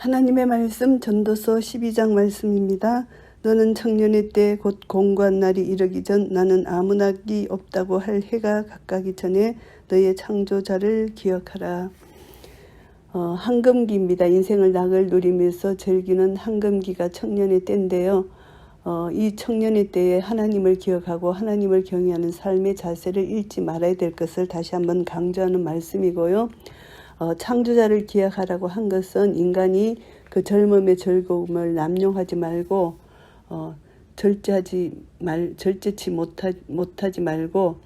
하나님의 말씀 전도서 12장 말씀입니다. 너는 청년의 때 곧 공고한 날이 이르기 전 나는 아무 낙이 없다고 할 해가 가까기 전에 너의 창조자를 기억하라. 황금기입니다. 인생을 낙을 누리면서 즐기는 황금기가 청년의 때인데요. 이 청년의 때에 하나님을 기억하고 하나님을 경외하는 삶의 자세를 잃지 말아야 될 것을 다시 한번 강조하는 말씀이고요. 창조자를 기억하라고 한 것은 인간이 그 젊음의 즐거움을 남용하지 말고 절제치 못하지 말고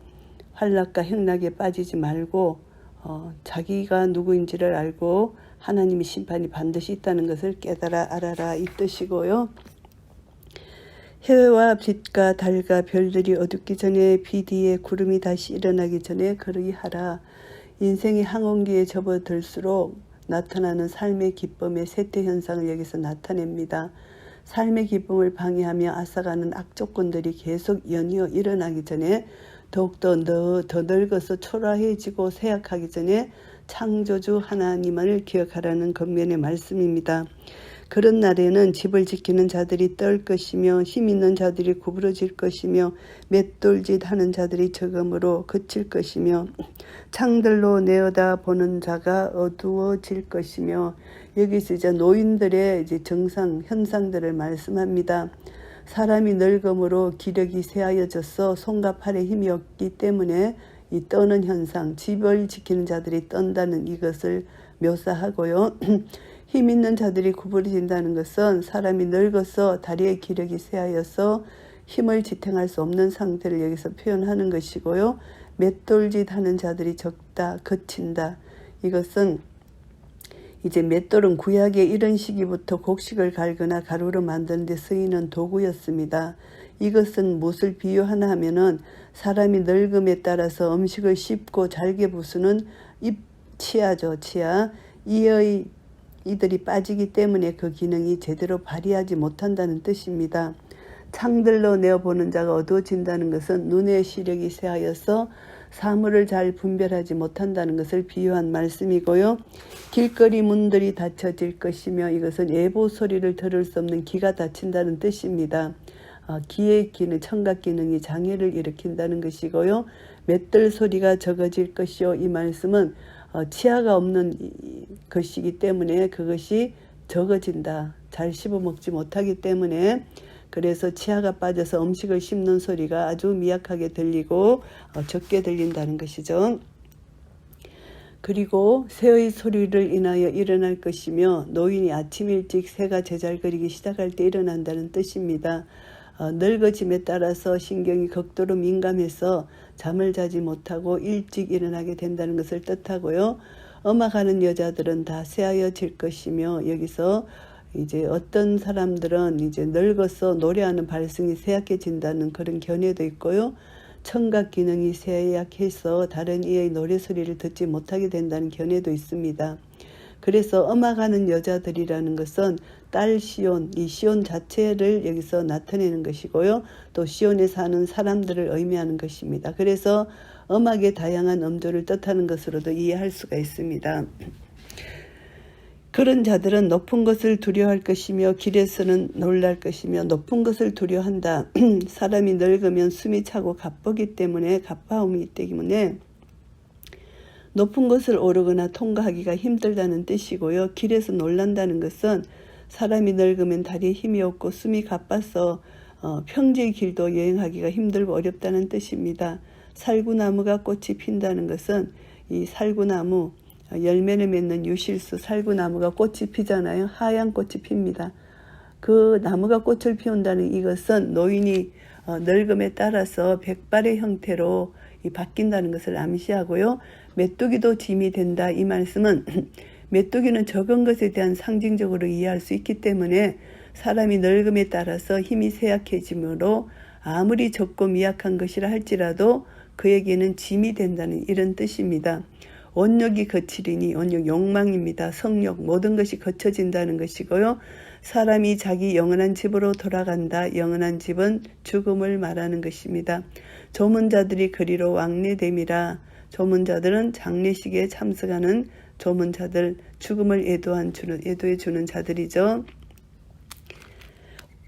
환락과 행락에 빠지지 말고 자기가 누구인지를 알고 하나님의 심판이 반드시 있다는 것을 깨달아 알아라 이 뜻이고요. 해와 빛과 달과 별들이 어둡기 전에 비 뒤에 구름이 다시 일어나기 전에 그러기 하라. 인생이 항온기에 접어들수록 나타나는 삶의 기쁨의 쇠퇴 현상을 여기서 나타냅니다. 삶의 기쁨을 방해하며 앗아가는 악조건들이 계속 연이어 일어나기 전에 더욱더 더 늙어서 초라해지고 쇠약하기 전에 창조주 하나님을 기억하라는 겉면의 말씀입니다. 그런 날에는 집을 지키는 자들이 떨 것이며 힘 있는 자들이 구부러질 것이며 맷돌짓 하는 자들이 적음으로 그칠 것이며 창들로 내어다 보는 자가 어두워질 것이며 여기서 이제 노인들의 이제 정상 현상들을 말씀합니다. 사람이 늙음으로 기력이 쇠하여져서 손과 팔에 힘이 없기 때문에 이 떠는 현상, 집을 지키는 자들이 떤다는 이것을 묘사하고요. 힘 있는 자들이 구부러진다는 것은 사람이 늙어서 다리의 기력이 쇠하여서 힘을 지탱할 수 없는 상태를 여기서 표현하는 것이고요. 맷돌짓 하는 자들이 적다, 거친다. 이것은 이제 맷돌은 구약의 이런 시기부터 곡식을 갈거나 가루로 만드는 데 쓰이는 도구였습니다. 이것은 무엇을 비유하나 하면은 사람이 늙음에 따라서 음식을 씹고 잘게 부수는 치아죠, 치아. 이들이 빠지기 때문에 그 기능이 제대로 발휘하지 못한다는 뜻입니다. 창들로 내어보는 자가 어두워진다는 것은 눈의 시력이 쇠하여서 사물을 잘 분별하지 못한다는 것을 비유한 말씀이고요. 길거리 문들이 닫혀질 것이며 이것은 예보 소리를 들을 수 없는 귀가 닫힌다는 뜻입니다. 귀의 기능, 청각 기능이 장애를 일으킨다는 것이고요. 맷돌 소리가 적어질 것이요. 이 말씀은 치아가 없는 것이기 때문에 그것이 적어진다. 잘 씹어먹지 못하기 때문에 그래서 치아가 빠져서 음식을 씹는 소리가 아주 미약하게 들리고 적게 들린다는 것이죠. 그리고 새의 소리를 인하여 일어날 것이며 노인이 아침 일찍 새가 제잘거리기 시작할 때 일어난다는 뜻입니다. 늙어짐에 따라서 신경이 극도로 민감해서 잠을 자지 못하고 일찍 일어나게 된다는 것을 뜻하고요. 음악하는 여자들은 다 쇠하여질 것이며 여기서 이제 어떤 사람들은 이제 늙어서 노래하는 발성이 쇠약해진다는 그런 견해도 있고요. 청각 기능이 쇠약해서 다른 이의 노래 소리를 듣지 못하게 된다는 견해도 있습니다. 그래서 음악하는 여자들이라는 것은 딸 시온, 이 시온 자체를 여기서 나타내는 것이고요. 또 시온에 사는 사람들을 의미하는 것입니다. 그래서 음악의 다양한 음조를 뜻하는 것으로도 이해할 수가 있습니다. 그런 자들은 높은 것을 두려워할 것이며 길에서는 놀랄 것이며 높은 것을 두려워한다. 사람이 늙으면 숨이 차고 가쁘기 때문에 가빠움이 있기 때문에 높은 것을 오르거나 통과하기가 힘들다는 뜻이고요. 길에서 놀란다는 것은 사람이 늙으면 다리에 힘이 없고 숨이 가빠서 평지의 길도 여행하기가 힘들고 어렵다는 뜻입니다. 살구나무가 꽃이 핀다는 것은 이 살구나무 열매를 맺는 유실수 살구나무가 꽃이 피잖아요. 하얀 꽃이 핍니다. 그 나무가 꽃을 피운다는 이것은 노인이 늙음에 따라서 백발의 형태로 바뀐다는 것을 암시하고요. 메뚜기도 짐이 된다. 이 말씀은 메뚜기는 적은 것에 대한 상징적으로 이해할 수 있기 때문에 사람이 늙음에 따라서 힘이 쇠약해지므로 아무리 적고 미약한 것이라 할지라도 그에게는 짐이 된다는 이런 뜻입니다. 온욕이 거치리니 온욕 욕망입니다. 성욕 모든 것이 거쳐진다는 것이고요. 사람이 자기 영원한 집으로 돌아간다. 영원한 집은 죽음을 말하는 것입니다. 조문자들이 그리로 왕래됨이라. 조문자들은 장례식에 참석하는 조문 자들, 죽음을 애도해 주는 자들이죠.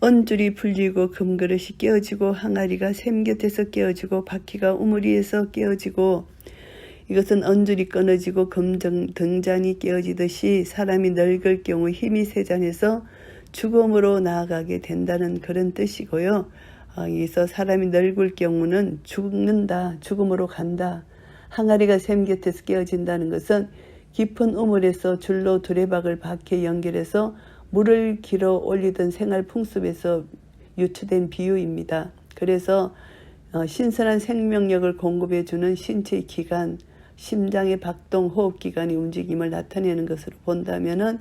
언줄이 풀리고 금그릇이 깨어지고 항아리가 샘 곁에서 깨어지고 바퀴가 우물이에서 깨어지고, 이것은 언줄이 끊어지고 등잔이 깨어지듯이 사람이 늙을 경우 힘이 쇠잔해서 죽음으로 나아가게 된다는 그런 뜻이고요. 여기서 사람이 늙을 경우는 죽는다, 죽음으로 간다. 항아리가 샘 곁에서 깨어진다는 것은 깊은 우물에서 줄로 두레박을 박해 연결해서 물을 길어 올리던 생활 풍습에서 유추된 비유입니다. 그래서 신선한 생명력을 공급해주는 신체의 기관, 심장의 박동, 호흡기관의 움직임을 나타내는 것으로 본다면은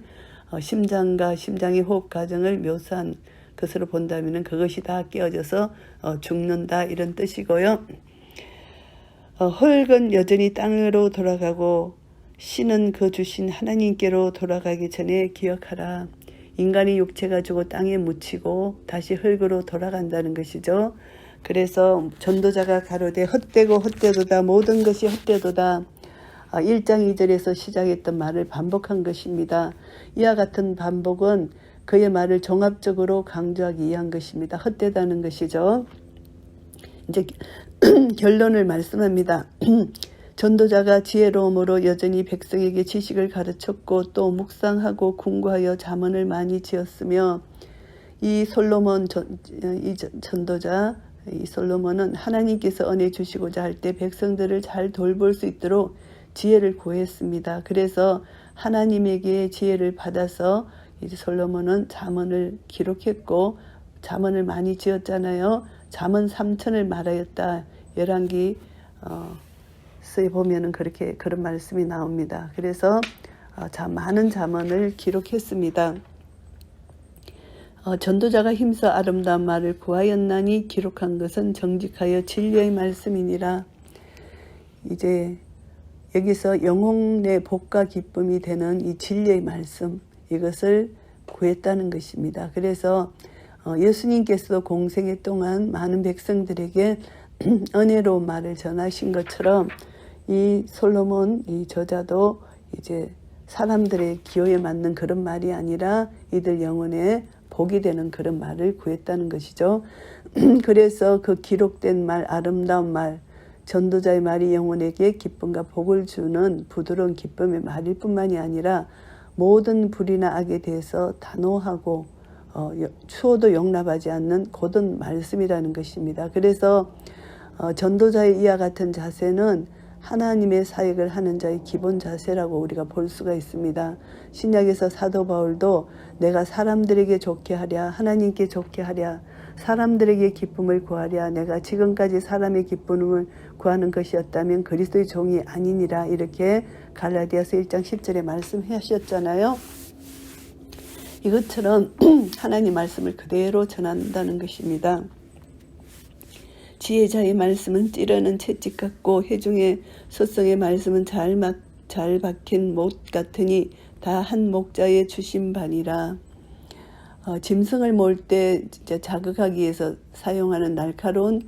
심장과 심장의 호흡 과정을 묘사한 것으로 본다면은 그것이 다 깨어져서 죽는다, 이런 뜻이고요. 흙은 여전히 땅으로 돌아가고 신은 그 주신 하나님께로 돌아가기 전에 기억하라. 인간의 육체가 죽어 땅에 묻히고 다시 흙으로 돌아간다는 것이죠. 그래서 전도자가 가로되 헛되고 헛되도다, 모든 것이 헛되도다. 1장 2절에서 시작했던 말을 반복한 것입니다. 이와 같은 반복은 그의 말을 종합적으로 강조하기 위한 것입니다. 헛되다는 것이죠. 이제 결론을 말씀합니다. 전도자가 지혜로움으로 여전히 백성에게 지식을 가르쳤고 또 묵상하고 궁구하여 잠언을 많이 지었으며, 이 솔로몬 전도자, 이 솔로몬은 하나님께서 은혜 주시고자 할 때 백성들을 잘 돌볼 수 있도록 지혜를 구했습니다. 그래서 하나님에게 지혜를 받아서 이제 솔로몬은 잠언을 기록했고 잠언을 많이 지었잖아요. 잠언 3천을 말하였다. 열왕기서에 보면은 그런 말씀이 나옵니다. 그래서 많은 잠언을 기록했습니다. 전도자가 힘써 아름다운 말을 구하였나니 기록한 것은 정직하여 진리의 말씀이니라. 이제 여기서 영혼의 복과 기쁨이 되는 이 진리의 말씀, 이것을 구했다는 것입니다. 그래서 예수님께서도 공생애 동안 많은 백성들에게 은혜로운 말을 전하신 것처럼 이 솔로몬 이 저자도 이제 사람들의 기호에 맞는 그런 말이 아니라 이들 영혼에 복이 되는 그런 말을 구했다는 것이죠. 그래서 그 기록된 말, 아름다운 말, 전도자의 말이 영혼에게 기쁨과 복을 주는 부드러운 기쁨의 말일 뿐만이 아니라 모든 불의나 악에 대해서 단호하고 추호도 용납하지 않는 고든 말씀이라는 것입니다. 그래서 전도자의 이와 같은 자세는 하나님의 사역을 하는 자의 기본 자세라고 우리가 볼 수가 있습니다. 신약에서 사도 바울도 내가 사람들에게 좋게 하랴, 하나님께 좋게 하랴, 사람들에게 기쁨을 구하랴, 내가 지금까지 사람의 기쁨을 구하는 것이었다면 그리스도의 종이 아니니라, 이렇게 갈라디아서 1장 10절에 말씀하셨잖아요. 이것처럼 하나님 말씀을 그대로 전한다는 것입니다. 지혜자의 말씀은 찌르는 채찍 같고 회중의 소성의 말씀은 잘 박힌 못 같으니 다 한 목자의 주신 바니라. 짐승을 몰 때 자극하기 위해서 사용하는 날카로운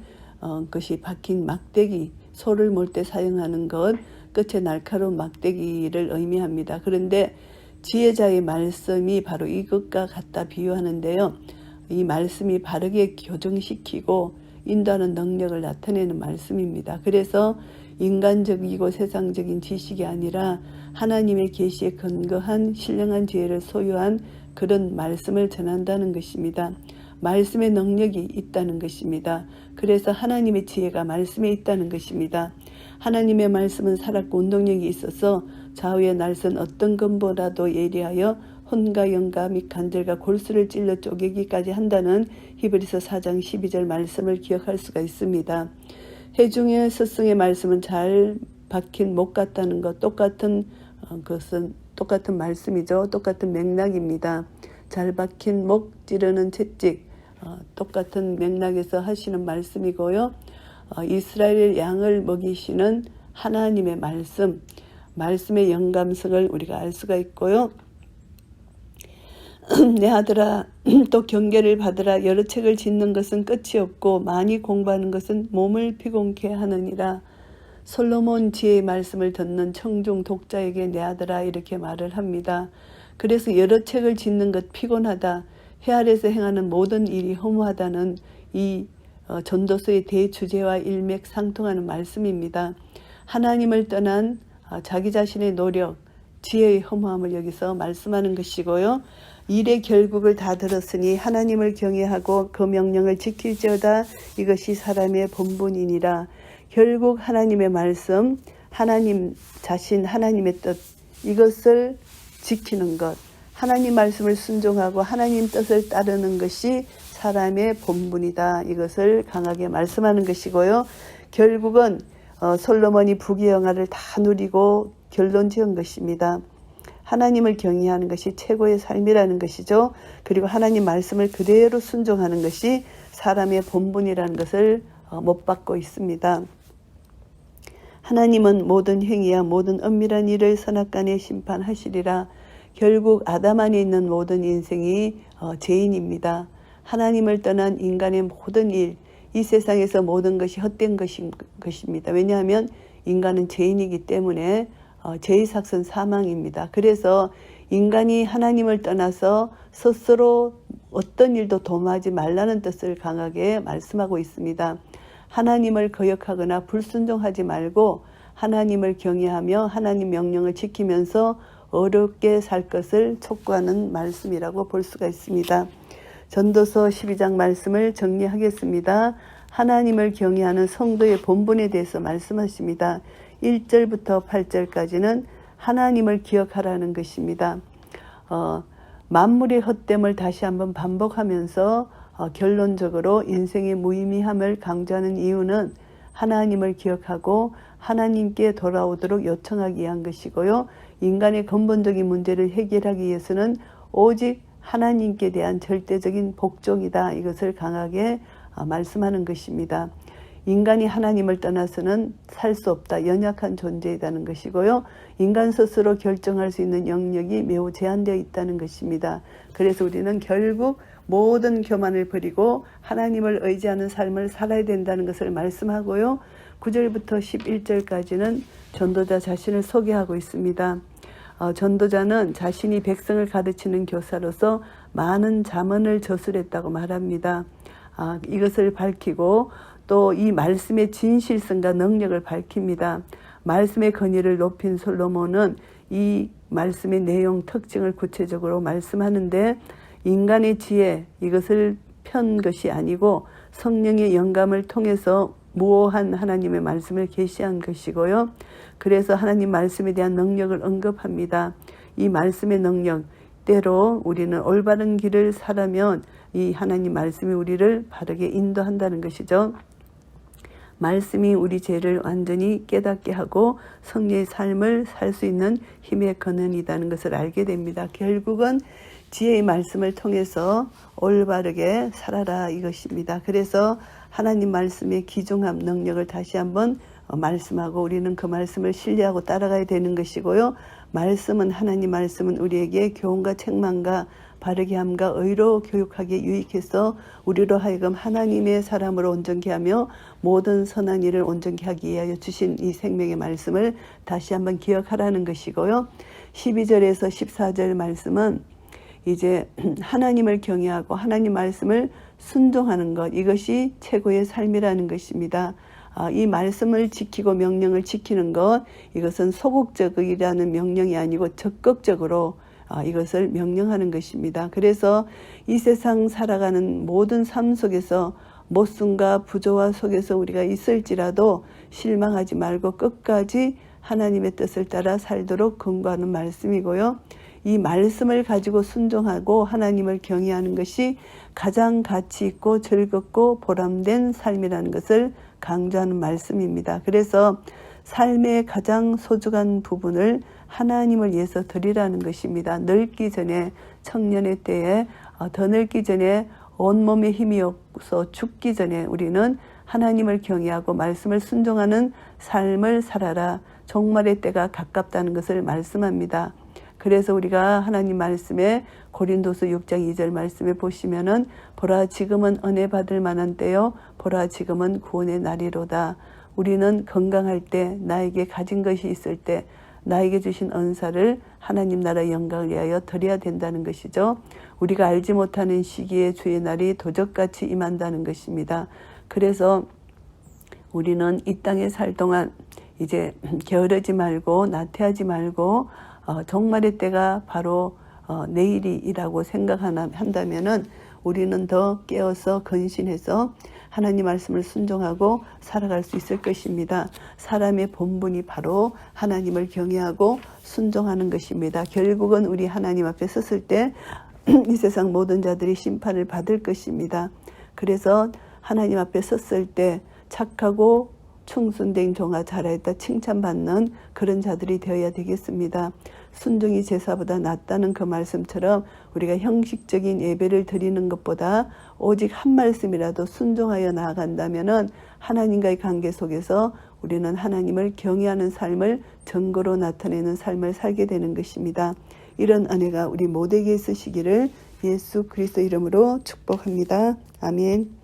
것이 박힌 막대기, 소를 몰 때 사용하는 것, 끝에 날카로운 막대기를 의미합니다. 그런데 지혜자의 말씀이 바로 이것과 같다 비유하는데요. 이 말씀이 바르게 교정시키고 인도하는 능력을 나타내는 말씀입니다. 그래서 인간적이고 세상적인 지식이 아니라 하나님의 계시에 근거한 신령한 지혜를 소유한 그런 말씀을 전한다는 것입니다. 말씀의 능력이 있다는 것입니다. 그래서 하나님의 지혜가 말씀에 있다는 것입니다. 하나님의 말씀은 살았고 운동력이 있어서 좌우의 날선 어떤 검보다도 예리하여 혼과 영과 및 관절과 골수를 찔러 쪼개기까지 한다는 히브리서 4장 12절 말씀을 기억할 수가 있습니다. 회중의 스승의 말씀은 잘 박힌 목 같다는 것, 그것은 똑같은 말씀이죠. 똑같은 맥락입니다. 잘 박힌 목, 찌르는 채찍, 똑같은 맥락에서 하시는 말씀이고요. 이스라엘 양을 먹이시는 하나님의 말씀, 말씀의 영감성을 우리가 알 수가 있고요. 내 아들아, 또 경계를 받으라. 여러 책을 짓는 것은 끝이 없고 많이 공부하는 것은 몸을 피곤케 하느니라. 솔로몬 지혜의 말씀을 듣는 청중 독자에게 내 아들아 이렇게 말을 합니다. 그래서 여러 책을 짓는 것 피곤하다. 해 아래서 행하는 모든 일이 허무하다는 이 전도서의 대주제와 일맥상통하는 말씀입니다. 하나님을 떠난 자기 자신의 노력, 지혜의 허무함을 여기서 말씀하는 것이고요. 일의 결국을 다 들었으니 하나님을 경외하고 그 명령을 지킬지어다. 이것이 사람의 본분이니라. 결국 하나님의 말씀, 하나님 자신, 하나님의 뜻, 이것을 지키는 것, 하나님 말씀을 순종하고 하나님 뜻을 따르는 것이 사람의 본분이다. 이것을 강하게 말씀하는 것이고요. 결국은 솔로몬이 부귀영화를 다 누리고 결론 지은 것입니다. 하나님을 경외하는 것이 최고의 삶이라는 것이죠. 그리고 하나님 말씀을 그대로 순종하는 것이 사람의 본분이라는 것을 못 받고 있습니다. 하나님은 모든 행위와 모든 은밀한 일을 선악간에 심판하시리라. 결국 아담 안에 있는 모든 인생이 죄인입니다. 하나님을 떠난 인간의 모든 일, 이 세상에서 모든 것이 헛된 것입니다. 왜냐하면 인간은 죄인이기 때문에 죄의 삭은 사망입니다. 그래서 인간이 하나님을 떠나서 스스로 어떤 일도 도모하지 말라는 뜻을 강하게 말씀하고 있습니다. 하나님을 거역하거나 불순종하지 말고 하나님을 경외하며 하나님 명령을 지키면서 어렵게 살 것을 촉구하는 말씀이라고 볼 수가 있습니다. 전도서 12장 말씀을 정리하겠습니다. 하나님을 경외하는 성도의 본분에 대해서 말씀하십니다. 1절부터 8절까지는 하나님을 기억하라는 것입니다. 만물의 헛됨을 다시 한번 반복하면서 결론적으로 인생의 무의미함을 강조하는 이유는 하나님을 기억하고 하나님께 돌아오도록 요청하기 위한 것이고요. 인간의 근본적인 문제를 해결하기 위해서는 오직 하나님께 대한 절대적인 복종이다. 이것을 강하게 말씀하는 것입니다. 인간이 하나님을 떠나서는 살 수 없다. 연약한 존재이라는 것이고요. 인간 스스로 결정할 수 있는 영역이 매우 제한되어 있다는 것입니다. 그래서 우리는 결국 모든 교만을 버리고 하나님을 의지하는 삶을 살아야 된다는 것을 말씀하고요. 9절부터 11절까지는 전도자 자신을 소개하고 있습니다. 전도자는 자신이 백성을 가르치는 교사로서 많은 잠언을 저술했다고 말합니다. 이것을 밝히고 또 이 말씀의 진실성과 능력을 밝힙니다. 말씀의 권위를 높인 솔로몬은 이 말씀의 내용 특징을 구체적으로 말씀하는데 인간의 지혜 이것을 편 것이 아니고 성령의 영감을 통해서 무오한 하나님의 말씀을 계시한 것이고요. 그래서 하나님 말씀에 대한 능력을 언급합니다. 이 말씀의 능력 때로 우리는 올바른 길을 살아면 이 하나님 말씀이 우리를 바르게 인도한다는 것이죠. 말씀이 우리 죄를 완전히 깨닫게 하고 성령의 삶을 살 수 있는 힘의 근원이라는 것을 알게 됩니다. 결국은 지혜의 말씀을 통해서 올바르게 살아라 이것입니다. 그래서 하나님 말씀의 귀중함 능력을 다시 한번 말씀하고 우리는 그 말씀을 신뢰하고 따라가야 되는 것이고요. 말씀은 하나님 말씀은 우리에게 교훈과 책망과 바르게 함과 의로 교육하게 유익해서 우리로 하여금 하나님의 사람으로 온전케 하며 모든 선한 일을 온전케 하기 위하여 주신 이 생명의 말씀을 다시 한번 기억하라는 것이고요. 12절에서 14절 말씀은 이제 하나님을 경외하고 하나님 말씀을 순종하는 것 이것이 최고의 삶이라는 것입니다. 이 말씀을 지키고 명령을 지키는 것 이것은 소극적이라는 명령이 아니고 적극적으로 이것을 명령하는 것입니다. 그래서 이 세상 살아가는 모든 삶 속에서 모순과 부조화 속에서 우리가 있을지라도 실망하지 말고 끝까지 하나님의 뜻을 따라 살도록 권고하는 말씀이고요. 이 말씀을 가지고 순종하고 하나님을 경외하는 것이 가장 가치 있고 즐겁고 보람된 삶이라는 것을 강조하는 말씀입니다. 그래서 삶의 가장 소중한 부분을 하나님을 위해서 드리라는 것입니다. 늙기 전에 청년의 때에 더 늙기 전에 온몸에 힘이 없어 죽기 전에 우리는 하나님을 경외하고 말씀을 순종하는 삶을 살아라. 종말의 때가 가깝다는 것을 말씀합니다. 그래서 우리가 하나님 말씀에 고린도서 6장 2절 말씀에 보시면은 보라 지금은 은혜 받을 만한 때요 보라 지금은 구원의 날이로다. 우리는 건강할 때, 나에게 가진 것이 있을 때 나에게 주신 은사를 하나님 나라 영광을 위하여 드려야 된다는 것이죠. 우리가 알지 못하는 시기에 주의 날이 도적같이 임한다는 것입니다. 그래서 우리는 이 땅에 살 동안 이제 게으르지 말고 나태하지 말고 종말의 때가 바로 내일이라고 생각한다면은 우리는 더 깨어서 근신해서 하나님 말씀을 순종하고 살아갈 수 있을 것입니다. 사람의 본분이 바로 하나님을 경외하고 순종하는 것입니다. 결국은 우리 하나님 앞에 섰을 때 이 세상 모든 자들이 심판을 받을 것입니다. 그래서 하나님 앞에 섰을 때 착하고 충순된 종아 잘하였다 칭찬받는 그런 자들이 되어야 되겠습니다. 순종이 제사보다 낫다는 그 말씀처럼 우리가 형식적인 예배를 드리는 것보다 오직 한 말씀이라도 순종하여 나아간다면 하나님과의 관계 속에서 우리는 하나님을 경외하는 삶을 증거로 나타내는 삶을 살게 되는 것입니다. 이런 은혜가 우리 모두에게 있으시기를 예수 그리스도 이름으로 축복합니다. 아멘.